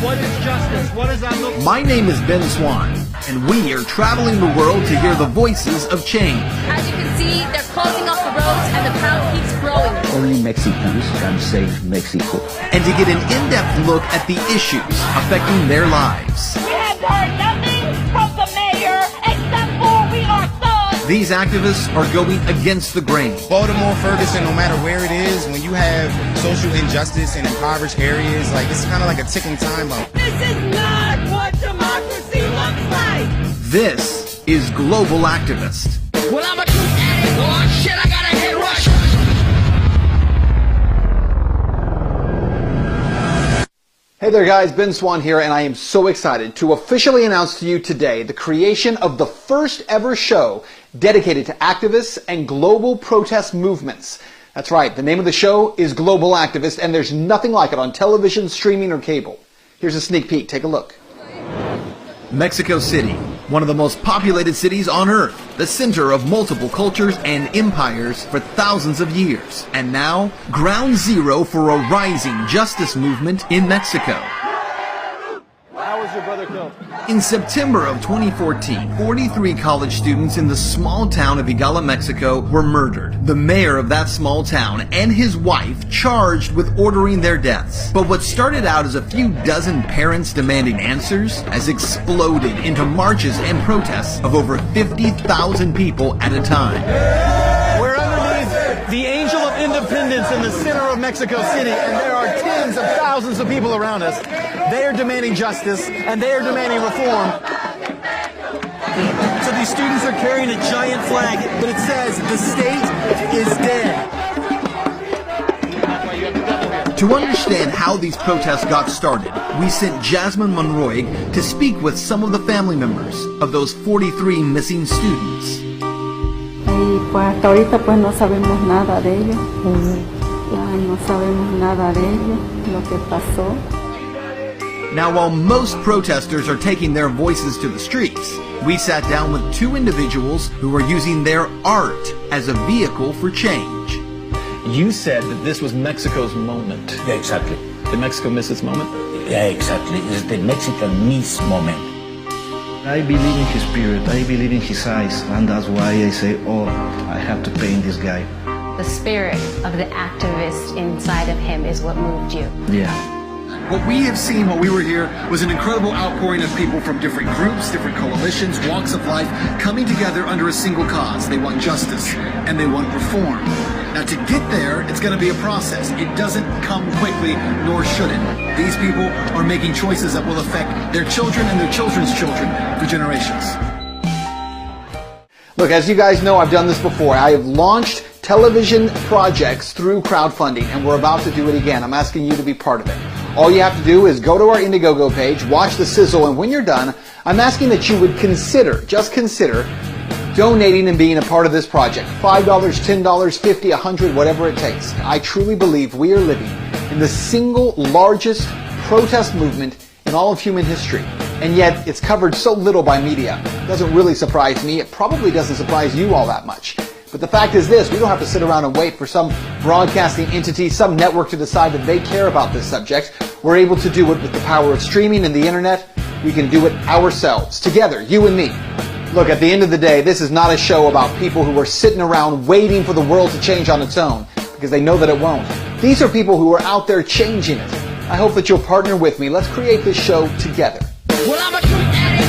What is justice? What does that look like? My name is Ben Swan, and we are traveling the world to hear the voices of change. As you can see, they're closing off the roads and the crowd keeps growing. Only Mexicans can save Mexico. And to get an in-depth look at the issues affecting their lives. We have heard nothing from the mayor except for we are thugs. These activists are going against the grain. Baltimore, Ferguson, no matter where it is, when you have social injustice in impoverished areas, like it's kind of like a ticking time bomb. This is not what democracy looks like. This is Global Activist. Well, I'm a true addict. Oh, shit, I got a head rush. Hey there guys, Ben Swan here, and I am so excited to officially announce to you today the creation of the first ever show dedicated to activists and global protest movements. That's right, the name of the show is Global Activist, and there's nothing like it on television, streaming, or cable. Here's a sneak peek, take a look. Mexico City, one of the most populated cities on Earth, the center of multiple cultures and empires for thousands of years, and now ground zero for a rising justice movement in Mexico. How was your brother killed? In September of 2014, 43 college students in the small town of Iguala, Mexico were murdered. The mayor of that small town and his wife charged with ordering their deaths. But what started out as a few dozen parents demanding answers has exploded into marches and protests of over 50,000 people at a time. We're underneath the Angel of Independence in the center of Mexico City, and there are tens of thousands of people around us. They are demanding justice, and they are demanding reform. So these students are carrying a giant flag, but it says, "The state is dead." To understand how these protests got started, we sent Jasmine Monroy to speak with some of the family members of those 43 missing students. Y pues hasta ahorita pues no sabemos nada de ellos. No sabemos nada de ellos, lo que pasó. Now, while most protesters are taking their voices to the streets, we sat down with two individuals who are using their art as a vehicle for change. You said that this was Mexico's moment. Yeah, exactly. Did Mexico miss its moment? Yeah, exactly. It's the Mexican miss moment. I believe in his spirit, I believe in his eyes, and that's why I say, oh, I have to paint this guy. The spirit of the activist inside of him is what moved you. Yeah. What we have seen while we were here was an incredible outpouring of people from different groups, different coalitions, walks of life, coming together under a single cause. They want justice and they want reform. Now, to get there, it's going to be a process. It doesn't come quickly, nor should it. These people are making choices that will affect their children and their children's children for generations. Look, as you guys know, I've done this before. I have launched television projects through crowdfunding, and we're about to do it again. I'm asking you to be part of it. All you have to do is go to our Indiegogo page, watch the sizzle, and when you're done, I'm asking that you would consider, just consider, donating and being a part of this project. $5, $10, $50, $100, whatever it takes. I truly believe we are living in the single largest protest movement in all of human history. And yet, it's covered so little by media. It doesn't really surprise me. It probably doesn't surprise you all that much. But the fact is this, we don't have to sit around and wait for some broadcasting entity, some network to decide that they care about this subject. We're able to do it with the power of streaming and the internet. We can do it ourselves, together, you and me. Look, at the end of the day, this is not a show about people who are sitting around waiting for the world to change on its own, because they know that it won't. These are people who are out there changing it. I hope that you'll partner with me. Let's create this show together. Well, I'm a true addict.